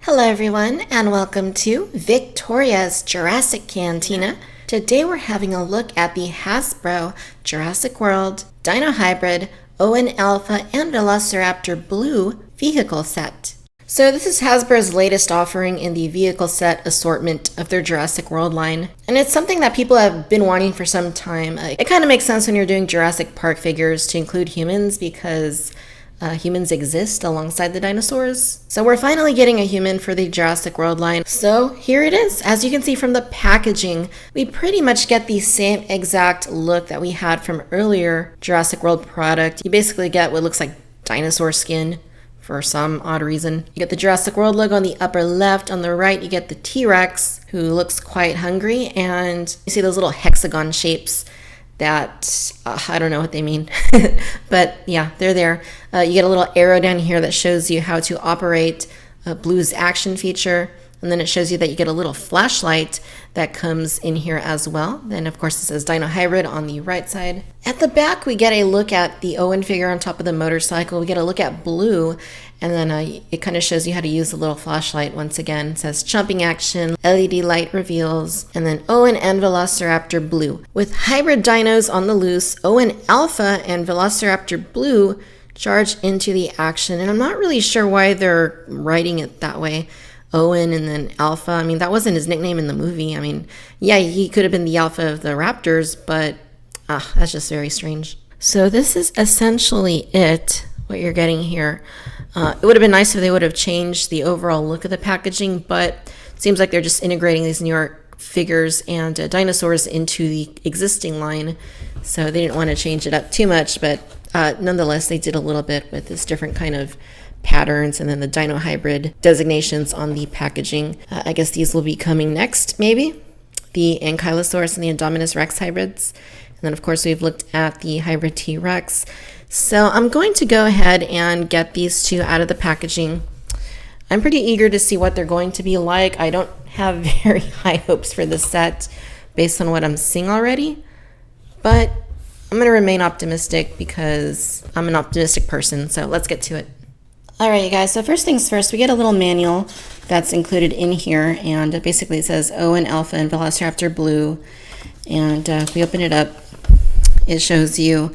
Hello everyone and welcome to Victoria's Jurassic Cantina. Today we're having a look at the Hasbro Jurassic World, Dino Hybrid, Owen Alpha, and Velociraptor Blue vehicle set. So this is Hasbro's latest offering in the vehicle set assortment of their Jurassic World line. And it's something that people have been wanting for some time. It kind of makes sense when you're doing Jurassic Park figures to include humans because humans exist alongside the dinosaurs. So we're finally getting a human for the Jurassic World line. So here it is. As you can see from the packaging, we pretty much get the same exact look that we had from earlier Jurassic World product. You basically get what looks like dinosaur skin for some odd reason. You get the Jurassic World logo on the upper left. On the right, you get the T-Rex, who looks quite hungry, and you see those little hexagon shapes that I don't know what they mean, but yeah, they're there. You get a little arrow down here that shows you how to operate Blue's action feature, and then it shows you that you get a little flashlight that comes in here as well. Then of course it says Dino Hybrid on the right side. At the back we get a look at the Owen figure on top of the motorcycle. We get a look at Blue, and then it kind of shows you how to use the little flashlight once again. It says jumping action, LED light reveals, and then Owen and Velociraptor Blue. With hybrid dinos on the loose, Owen Alpha and Velociraptor Blue charge into the action. And I'm not really sure why they're writing it that way. Owen and then Alpha. I mean, that wasn't his nickname in the movie. I mean, yeah, he could have been the Alpha of the Raptors, but that's just very strange. So this is essentially what you're getting here. It would have been nice if they would have changed the overall look of the packaging, but it seems like they're just integrating these New York figures and dinosaurs into the existing line, so they didn't want to change it up too much, but nonetheless, they did a little bit with this different kind of patterns and then the Dino Hybrid designations on the packaging. I guess these will be coming next, maybe. The Ankylosaurus and the Indominus Rex hybrids. And then, of course, we've looked at the hybrid T-Rex. So I'm going to go ahead and get these two out of the packaging. I'm pretty eager to see what they're going to be like. I don't have very high hopes for this set based on what I'm seeing already, but I'm going to remain optimistic because I'm an optimistic person. So let's get to it. All right, you guys, so first things first, we get a little manual that's included in here, and basically it says Owen Alpha and Velociraptor Blue, and if we open it up, it shows you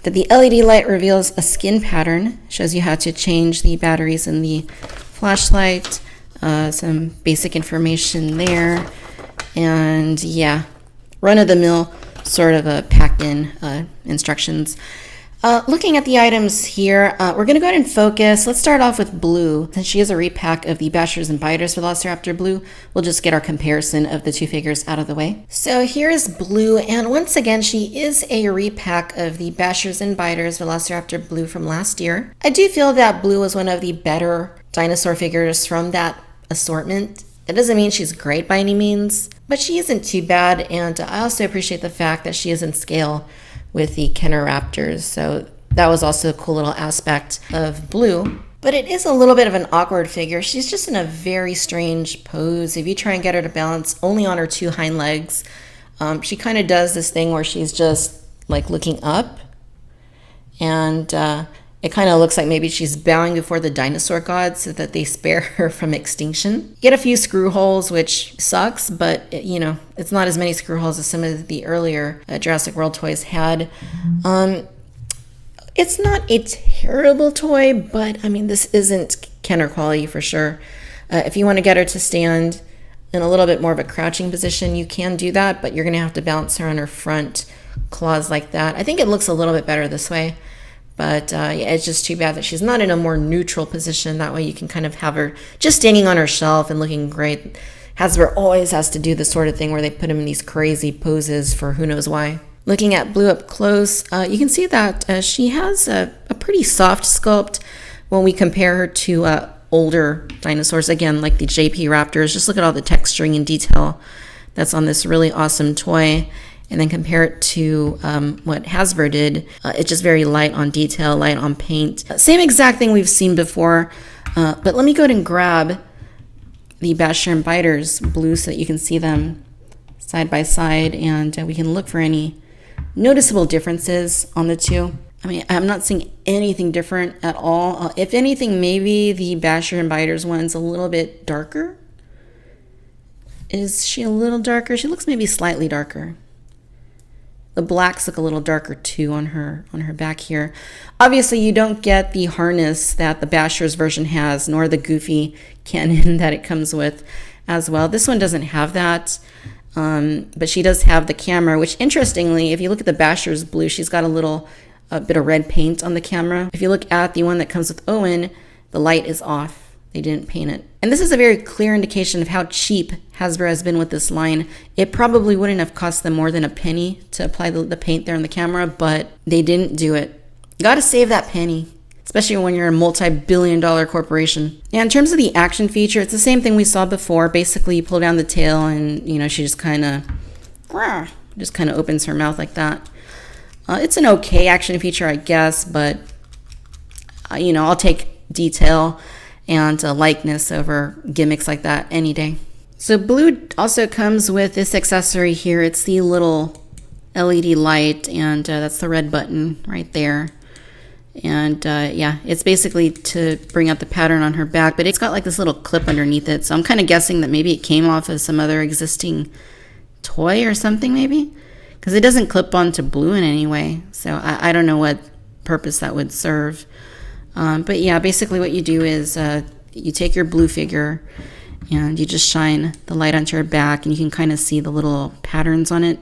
that the LED light reveals a skin pattern, shows you how to change the batteries in the flashlight, some basic information there, and yeah, run-of-the-mill sort of a packed-in instructions. Looking at the items here, we're going to go ahead and focus. Let's start off with Blue. Since she is a repack of the Bashers and Biters Velociraptor Blue, we'll just get our comparison of the two figures out of the way. So here is Blue, and once again, she is a repack of the Bashers and Biters Velociraptor Blue from last year. I do feel that Blue was one of the better dinosaur figures from that assortment. That doesn't mean she's great by any means, but she isn't too bad, and I also appreciate the fact that she is in scale with the Kenner Raptors, so that was also a cool little aspect of Blue. But it is a little bit of an awkward figure. She's just in a very strange pose. If you try and get her to balance only on her two hind legs, she kind of does this thing where she's just like looking up, and it kind of looks like maybe she's bowing before the dinosaur gods so that they spare her from extinction. You get a few screw holes, which sucks, but it's not as many screw holes as some of the earlier Jurassic World toys had. It's not a terrible toy, but I mean, this isn't Kenner quality for sure. If you want to get her to stand in a little bit more of a crouching position, you can do that, but you're going to have to balance her on her front claws like that. I think it looks a little bit better this way. But yeah, it's just too bad that she's not in a more neutral position. That way you can kind of have her just standing on her shelf and looking great. Hasbro always has to do this sort of thing where they put them in these crazy poses for who knows why. Looking at Blue up close, you can see that she has a pretty soft sculpt when we compare her to older dinosaurs. Again, like the JP Raptors. Just look at all the texturing and detail that's on this really awesome toy. And then compare it to what Hasbro did. It's just very light on detail, light on paint. Same exact thing we've seen before, but let me go ahead and grab the Basher and Biters Blue so that you can see them side by side, and we can look for any noticeable differences on the two. I mean, I'm not seeing anything different at all. If anything, maybe the Basher and Biters one's a little bit darker. Is she a little darker? She looks maybe slightly darker. The blacks look a little darker too on her back here. Obviously, you don't get the harness that the Basher's version has, nor the goofy cannon that it comes with as well. This one doesn't have that, but she does have the camera, which interestingly, if you look at the Basher's Blue, she's got a bit of red paint on the camera. If you look at the one that comes with Owen, the light is off. They didn't paint it. And this is a very clear indication of how cheap Hasbro has been with this line. It probably wouldn't have cost them more than a penny to apply the paint there on the camera, but they didn't do it. You gotta save that penny, especially when you're a multi-billion-dollar corporation. And in terms of the action feature, it's the same thing we saw before. Basically, you pull down the tail and, she just kind of opens her mouth like that. It's an okay action feature, I guess, but, I'll take detail and likeness over gimmicks like that any day. So Blue also comes with this accessory here. It's the little LED light, and that's the red button right there. And it's basically to bring out the pattern on her back, but it's got like this little clip underneath it. So I'm kind of guessing that maybe it came off of some other existing toy or something, maybe, because it doesn't clip onto Blue in any way. So I don't know what purpose that would serve. But yeah, basically what you do is you take your Blue figure and you just shine the light onto her back, and you can kind of see the little patterns on it.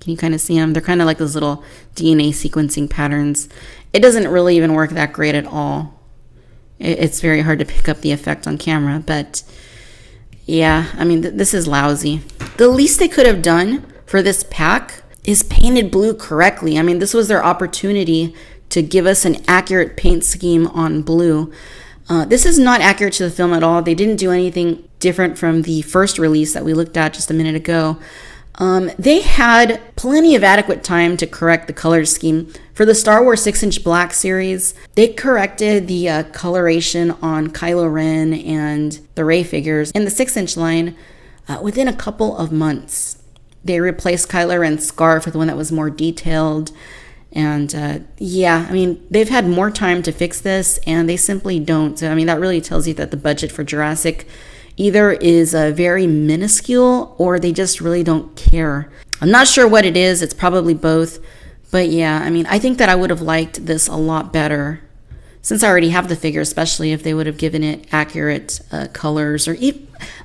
Can you kind of see them? They're kind of like those little DNA sequencing patterns. It doesn't really even work that great at all. It's very hard to pick up the effect on camera, but yeah, I mean, this is lousy. The least they could have done for this pack is painted Blue correctly. I mean, this was their opportunity to give us an accurate paint scheme on Blue. This is not accurate to the film at all. They didn't do anything different from the first release that we looked at just a minute ago. They had plenty of adequate time to correct the color scheme. For the Star Wars 6-inch Black series, they corrected the coloration on Kylo Ren and the Rey figures in the 6-inch line within a couple of months. They replaced Kylo Ren's scarf with one that was more detailed. And I mean, they've had more time to fix this, and they simply don't. So, I mean, that really tells you that the budget for Jurassic either is very minuscule or they just really don't care. I'm not sure what it is. It's probably both. But yeah, I mean, I think that I would have liked this a lot better since I already have the figure, especially if they would have given it accurate colors, or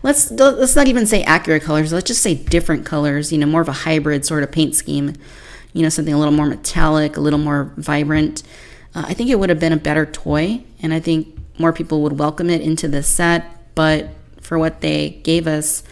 let's not even say accurate colors. Let's just say different colors, more of a hybrid sort of paint scheme. Something a little more metallic, a little more vibrant. I think it would have been a better toy, and I think more people would welcome it into the set. But for what they gave us,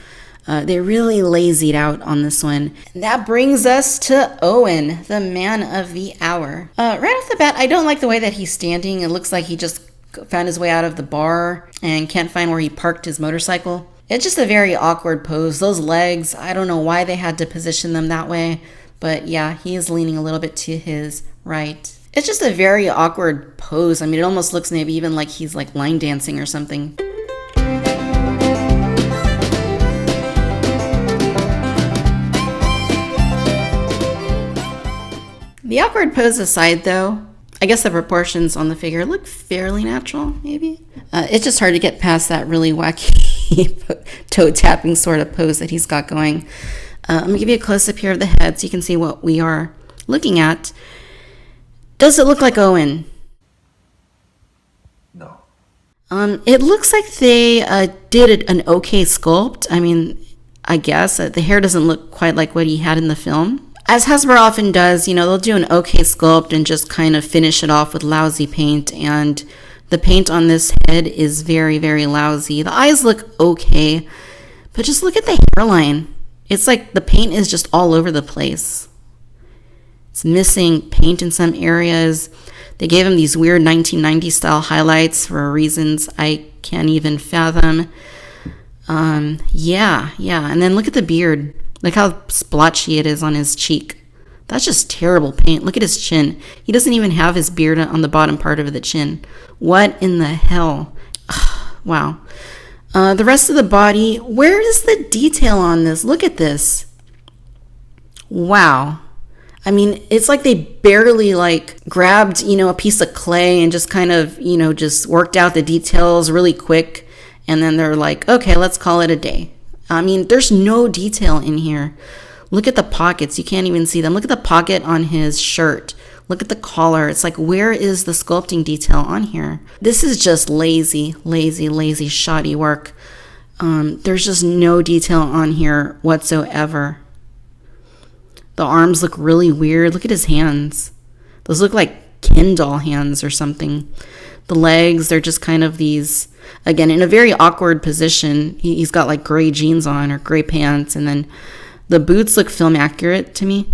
they really lazied out on this one. And that brings us to Owen, the man of the hour. Right off the bat, I don't like the way that he's standing. It looks like he just found his way out of the bar and can't find where he parked his motorcycle. It's just a very awkward pose. Those legs, I don't know why they had to position them that way. But yeah, he is leaning a little bit to his right. It's just a very awkward pose. I mean, it almost looks maybe even like he's like line dancing or something. The awkward pose aside, though, I guess the proportions on the figure look fairly natural, maybe. It's just hard to get past that really wacky toe-tapping sort of pose that he's got going. I'm going to give you a close-up here of the head so you can see what we are looking at. Does it look like Owen? No. It looks like they did an okay sculpt. I mean, I guess. The hair doesn't look quite like what he had in the film. As Hasbro often does, they'll do an okay sculpt and just kind of finish it off with lousy paint. And the paint on this head is very, very lousy. The eyes look okay, but just look at the hairline. It's like the paint is just all over the place. It's missing paint in some areas. They gave him these weird 1990s style highlights for reasons I can't even fathom. Yeah. And then look at the beard. Look how splotchy it is on his cheek. That's just terrible paint. Look at his chin. He doesn't even have his beard on the bottom part of the chin. What in the hell? Wow. The rest of the body, where is the detail on this? Look at this. Wow. I mean, it's like they barely like grabbed, a piece of clay and just kind of, just worked out the details really quick. And then they're like, okay, let's call it a day. I mean, there's no detail in here. Look at the pockets. You can't even see them. Look at the pocket on his shirt. Look at the collar. It's like, where is the sculpting detail on here? This is just lazy, shoddy work. There's just no detail on here whatsoever. The arms look really weird. Look at his hands. Those look like Ken doll hands or something. The legs, they're just kind of these, again, in a very awkward position. He's got like gray jeans on or gray pants. And then the boots look film accurate to me.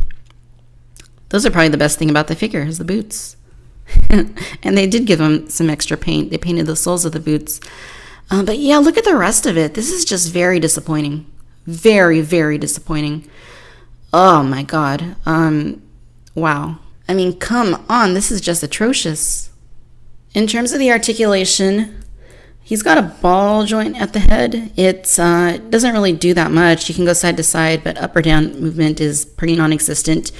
Those are probably the best thing about the figure is the boots. And they did give him some extra paint. They painted the soles of the boots. But yeah, look at the rest of it. This is just very disappointing. Very, very disappointing. Oh my God. Wow. I mean, come on. This is just atrocious. In terms of the articulation, he's got a ball joint at the head. It doesn't really do that much. You can go side to side, but up or down movement is pretty non-existent.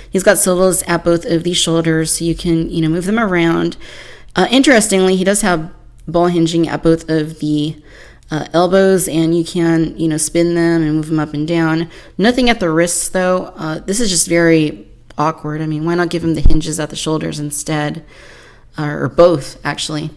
He's got swivels at both of the shoulders, so you can, move them around. Interestingly, he does have ball hinging at both of the elbows, and you can, spin them and move them up and down. Nothing at the wrists, though. This is just very awkward. I mean, why not give him the hinges at the shoulders instead? Or both, actually.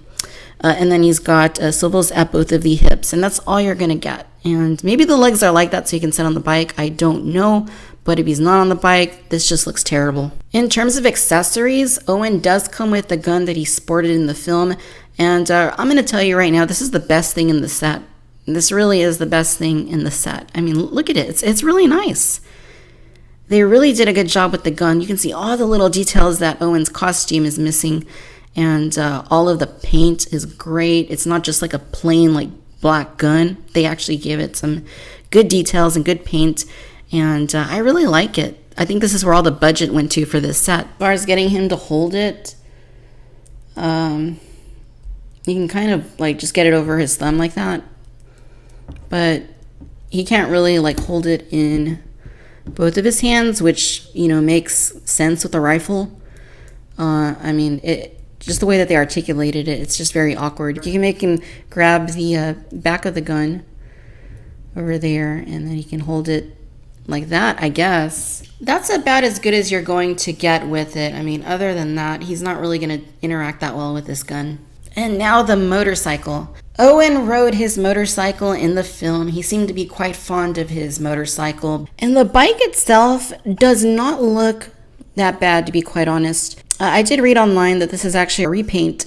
And then he's got swivels at both of the hips, and that's all you're going to get. And maybe the legs are like that so you can sit on the bike. I don't know. But if he's not on the bike, this just looks terrible. In terms of accessories, Owen does come with the gun that he sported in the film. And I'm going to tell you right now, this is the best thing in the set. This really is the best thing in the set. I mean, look at it. It's really nice. They really did a good job with the gun. You can see all the little details that Owen's costume is missing. And all of the paint is great. It's not just like a plain like black gun. They actually give it some good details and good paint. And I really like it. I think this is where all the budget went to for this set. As far as getting him to hold it, you can kind of like just get it over his thumb like that. But he can't really like hold it in both of his hands, which, makes sense with a rifle. I mean, just the way that they articulated it, it's just very awkward. You can make him grab the back of the gun over there, and then he can hold it like that, I guess. That's about as good as you're going to get with it. I mean, other than that, he's not really going to interact that well with this gun. And now the motorcycle. Owen rode his motorcycle in the film. He seemed to be quite fond of his motorcycle. And the bike itself does not look that bad, to be quite honest. I did read online that this is actually a repaint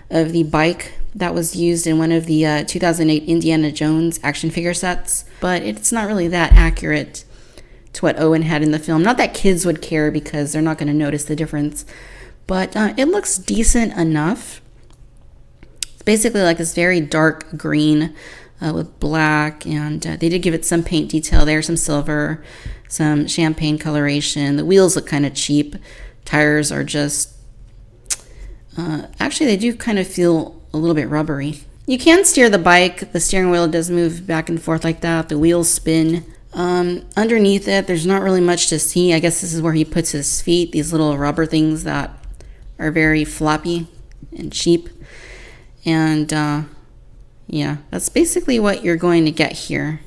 of the bike that was used in one of the 2008 Indiana Jones action figure sets. But it's not really that accurate to what Owen had in the film. Not that kids would care because they're not going to notice the difference. But it looks decent enough. It's basically like this very dark green with black. And they did give it some paint detail there, some silver, some champagne coloration. The wheels look kind of cheap. Tires are just... actually, they do kind of feel a little bit rubbery. You can steer the bike. The steering wheel does move back and forth like that. The wheels spin. Underneath it, there's not really much to see. I guess this is where he puts his feet, these little rubber things that are very floppy and cheap. And yeah, that's basically what you're going to get here.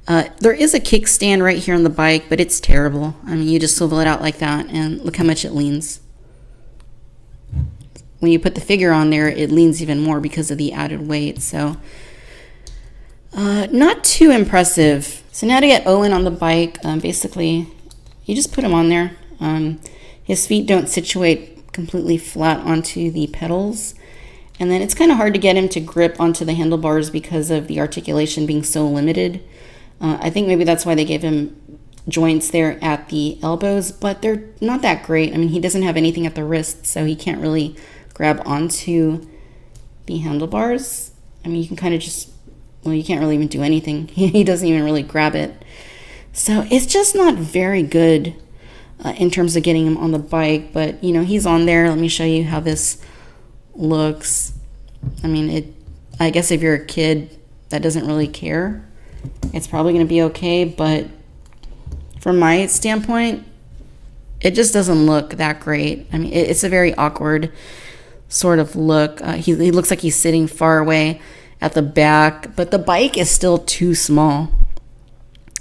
There is a kickstand right here on the bike, but it's terrible. I mean, you just swivel it out like that, and look how much it leans. When you put the figure on there, it leans even more because of the added weight. So not too impressive. So now to get Owen on the bike, basically, you just put him on there. His feet don't situate completely flat onto the pedals. And then it's kind of hard to get him to grip onto the handlebars because of the articulation being so limited. I think maybe that's why they gave him joints there at the elbows, but they're not that great. I mean, he doesn't have anything at the wrist, so he can't really grab onto the handlebars. I mean, you can kind of just... well, you can't really even do anything. He doesn't even really grab it. So it's just not very good in terms of getting him on the bike. But, he's on there. Let me show you how this looks. I mean, I guess if you're a kid that doesn't really care, it's probably going to be okay. But from my standpoint, it just doesn't look that great. I mean, it's a very awkward sort of look. He looks like he's sitting far away at the back, but the bike is still too small.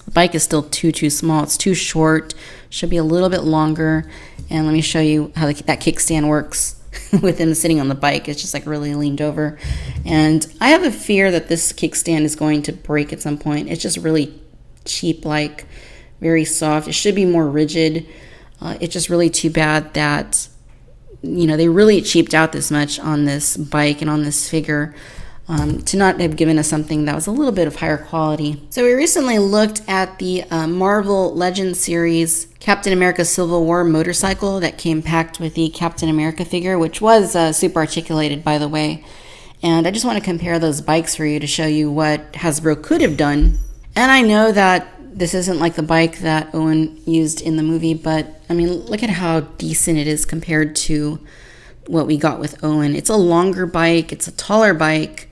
The bike is still too small. It's too short. Should be a little bit longer. And let me show you how that kickstand works with him sitting on the bike. It's just like really leaned over. And I have a fear that this kickstand is going to break at some point. It's just really cheap, like very soft. It should be more rigid. It's just really too bad that, you know, they really cheaped out this much on this bike and on this figure. To not have given us something that was a little bit of higher quality. So we recently looked at the Marvel Legends series Captain America Civil War motorcycle that came packed with the Captain America figure, which was super articulated, by the way. And I just want to compare those bikes for you to show you what Hasbro could have done. And I know that this isn't like the bike that Owen used in the movie, but I mean, look at how decent it is compared to what we got with Owen. It's a longer bike, it's a taller bike.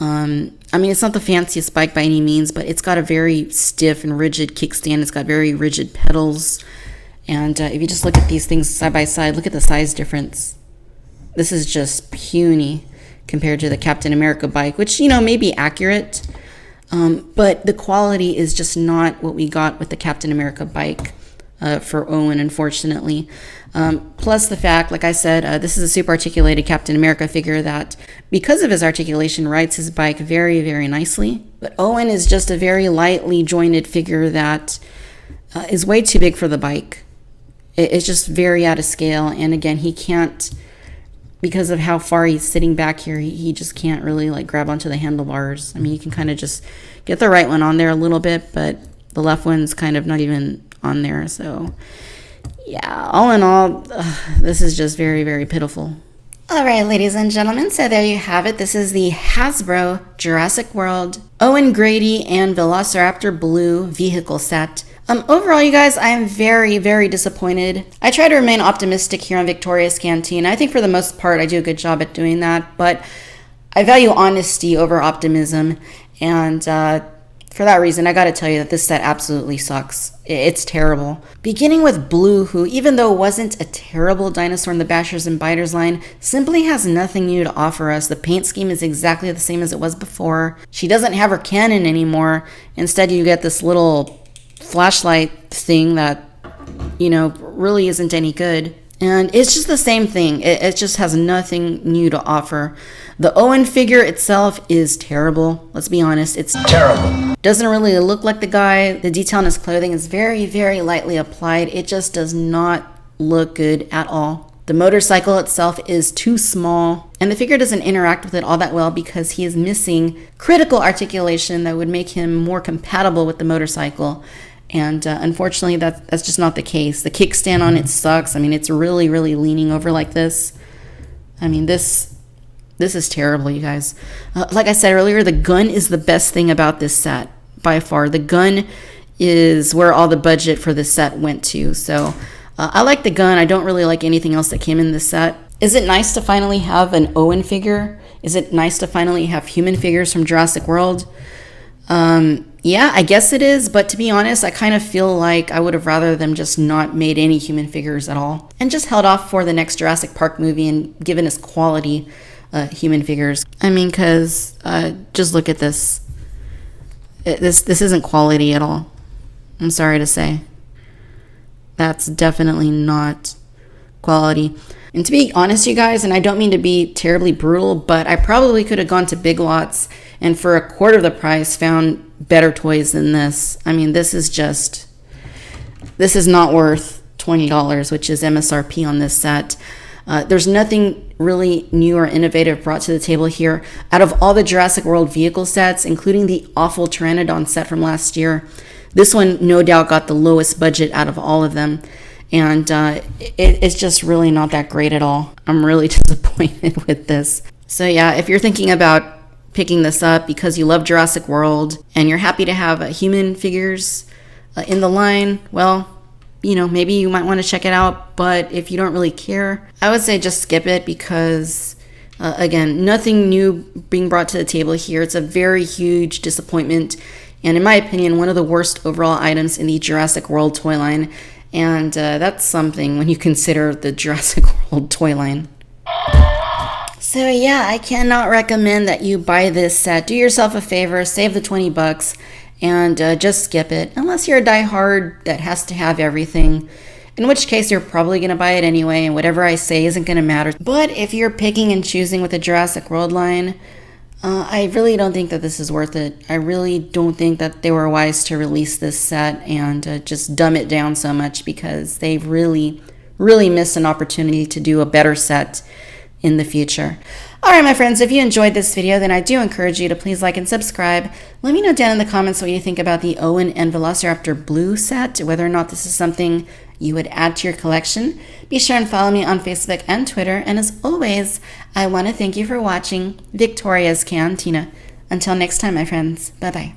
I mean, it's not the fanciest bike by any means, but it's got a very stiff and rigid kickstand. It's got very rigid pedals. And if you just look at these things side by side, look at the size difference. This is just puny compared to the Captain America bike, which, you know, may be accurate. But the quality is just not what we got with the Captain America bike for Owen, unfortunately. Plus the fact, like I said, this is a super articulated Captain America figure that, because of his articulation, rides his bike very, very nicely. But Owen is just a very lightly jointed figure that is way too big for the bike. It's just very out of scale. And again, he can't, because of how far he's sitting back here, he just can't really like grab onto the handlebars. I mean, you can kind of just get the right one on there a little bit, but the left one's kind of not even on there. So yeah, all in all, this is just very, very pitiful. All right, ladies and gentlemen, so there you have it. This is the Hasbro Jurassic World Owen Grady and Velociraptor Blue vehicle set. Overall, you guys, I am very, very disappointed. I try to remain optimistic here on Victoria's Canteen. I think for the most part, I do a good job at doing that, but I value honesty over optimism, and for that reason, I gotta tell you that this set absolutely sucks. It's terrible. Beginning with Blue, who, even though wasn't a terrible dinosaur in the Bashers and Biters line, simply has nothing new to offer us. The paint scheme is exactly the same as it was before. She doesn't have her cannon anymore. Instead, you get this little flashlight thing that, you know, really isn't any good. And it's just the same thing. It just has nothing new to offer. The Owen figure itself is terrible. Let's be honest. It's terrible. Doesn't really look like the guy. The detail in his clothing is very, very lightly applied. It just does not look good at all. The motorcycle itself is too small, and the figure doesn't interact with it all that well because he is missing critical articulation that would make him more compatible with the motorcycle. And unfortunately, that's just not the case. The kickstand on it sucks. I mean, it's really, really leaning over like this. I mean, this is terrible, you guys. Like I said earlier, the gun is the best thing about this set, by far. The gun is where all the budget for this set went to. So I like the gun. I don't really like anything else that came in this set. Is it nice to finally have an Owen figure? Is it nice to finally have human figures from Jurassic World? Yeah, I guess it is, but to be honest, I kind of feel like I would have rather them just not made any human figures at all and just held off for the next Jurassic Park movie and given us quality human figures. I mean, because just look at this. This isn't quality at all. I'm sorry to say. That's definitely not quality. And to be honest, you guys, and I don't mean to be terribly brutal, but I probably could have gone to Big Lots and for a quarter of the price found better toys than this. I mean, this is not worth $20, which is MSRP on this set. There's nothing really new or innovative brought to the table here. Out of all the Jurassic World vehicle sets, including the awful Pteranodon set from last year, this one no doubt got the lowest budget out of all of them. And it's just really not that great at all. I'm really disappointed with this. So yeah, if you're thinking about picking this up because you love Jurassic World and you're happy to have human figures in the line, well, you know, maybe you might want to check it out. But if you don't really care, I would say just skip it because, again, nothing new being brought to the table here. It's a very huge disappointment. And in my opinion, one of the worst overall items in the Jurassic World toy line. And that's something when you consider the Jurassic World toy line. So yeah, I cannot recommend that you buy this set. Do yourself a favor, save the 20 bucks, and just skip it. Unless you're a diehard that has to have everything, in which case you're probably going to buy it anyway, and whatever I say isn't going to matter. But if you're picking and choosing with the Jurassic World line, I really don't think that this is worth it. I really don't think that they were wise to release this set and just dumb it down so much, because they really missed an opportunity to do a better set in the future. Alright my friends, if you enjoyed this video, then I do encourage you to please like and subscribe. Let me know down in the comments what you think about the Owen and Velociraptor Blue set, whether or not this is something you would add to your collection. Be sure and follow me on Facebook and Twitter, and as always, I want to thank you for watching Victoria's Cantina. Until next time my friends, bye bye.